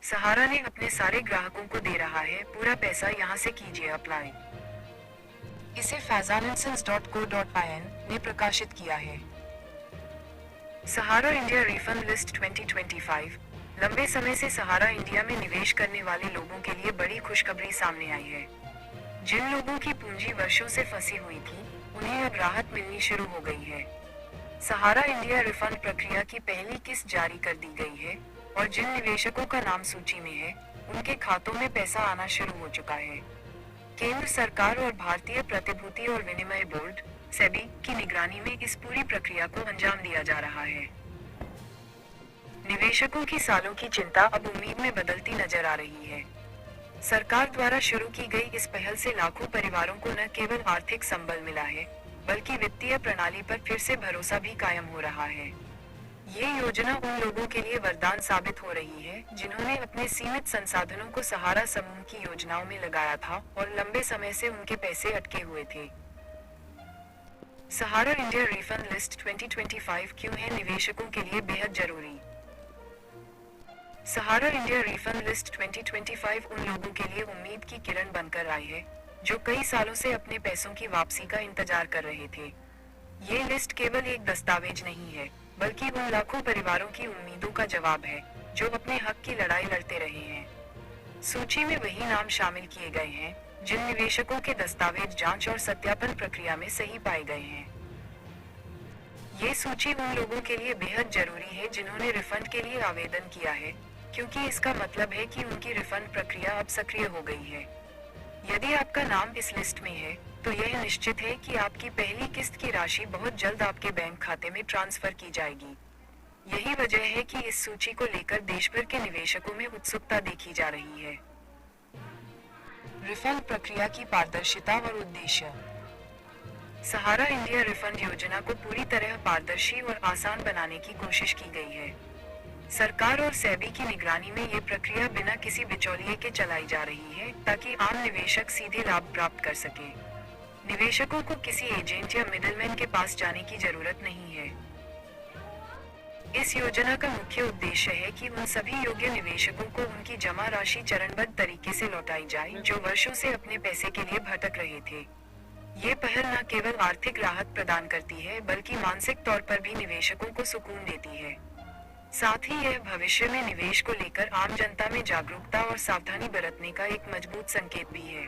सहारा ने अपने सारे ग्राहकों को दे रहा है पूरा पैसा, यहाँ से कीजिए अप्लाई। इसे fazandsons.co.in ने प्रकाशित किया है। सहारा इंडिया रिफंड लिस्ट 2025। लंबे समय से सहारा इंडिया में निवेश करने वाले लोगों के लिए बड़ी खुशखबरी सामने आई है। जिन लोगों की पूंजी वर्षों से फंसी हुई थी, उन्हें अब राहत मिलनी शुरू हो गई है। सहारा इंडिया रिफंड प्रक्रिया की पहली किस्त जारी कर दी गई है और जिन निवेशकों का नाम सूची में है, उनके खातों में पैसा आना शुरू हो चुका है। केंद्र सरकार और भारतीय प्रतिभूति और विनिमय बोर्ड सेबी की निगरानी में इस पूरी प्रक्रिया को अंजाम दिया जा रहा है। निवेशकों की सालों की चिंता अब उम्मीद में बदलती नजर आ रही है। सरकार द्वारा शुरू की गई इस पहल से लाखों परिवारों को न केवल आर्थिक संबल मिला है, बल्कि वित्तीय प्रणाली पर फिर से भरोसा भी कायम हो रहा है। ये योजना उन लोगों के लिए वरदान साबित हो रही है जिन्होंने अपने सीमित संसाधनों को सहारा समूह की योजनाओं में लगाया था और लंबे समय से उनके पैसे अटके हुए थे। सहारा इंडिया रिफंड लिस्ट 2025 क्यों है निवेशकों के लिए बेहद जरूरी? सहारा इंडिया रिफंड लिस्ट 2025 उन लोगों के लिए उम्मीद की किरण बनकर आई है जो कई सालों से अपने पैसों की वापसी का इंतजार कर रहे थे। ये लिस्ट केवल एक दस्तावेज नहीं है, बल्कि उन लाखों परिवारों की उम्मीदों का जवाब है जो अपने हक की लड़ाई लड़ते रहे हैं। सूची में वही नाम शामिल किए गए हैं जिन निवेशकों के दस्तावेज जांच और सत्यापन प्रक्रिया में सही पाए गए हैं। ये सूची उन लोगों के लिए बेहद जरूरी है जिन्होंने रिफंड के लिए आवेदन किया है, क्योंकि इसका मतलब है कि उनकी रिफंड प्रक्रिया अब सक्रिय हो गई है। यदि आपका नाम इस लिस्ट में है, तो यह निश्चित है कि आपकी पहली किस्त की राशि बहुत जल्द आपके बैंक खाते में ट्रांसफर की जाएगी। यही वजह है कि इस सूची को लेकर देश भर के निवेशकों में उत्सुकता देखी जा रही है। रिफंड प्रक्रिया की पारदर्शिता और उद्देश्य। सहारा इंडिया रिफंड योजना को पूरी तरह पारदर्शी और आसान बनाने की कोशिश की गई है। सरकार और सेबी की निगरानी में ये प्रक्रिया बिना किसी बिचौलिए के चलाई जा रही है ताकि आम निवेशक सीधे लाभ प्राप्त कर सके। निवेशकों को किसी एजेंट या मिडलमैन के पास जाने की जरूरत नहीं है। इस योजना का मुख्य उद्देश्य है कि उन सभी योग्य निवेशकों को उनकी जमा राशि चरणबद्ध तरीके से लौटाई जाए जो वर्षों से अपने पैसे के लिए भटक रहे थे। ये पहल न केवल आर्थिक राहत प्रदान करती है, बल्कि मानसिक तौर पर भी निवेशकों को सुकून देती है। साथ ही यह भविष्य में निवेश को लेकर आम जनता में जागरूकता और सावधानी बरतने का एक मजबूत संकेत भी है।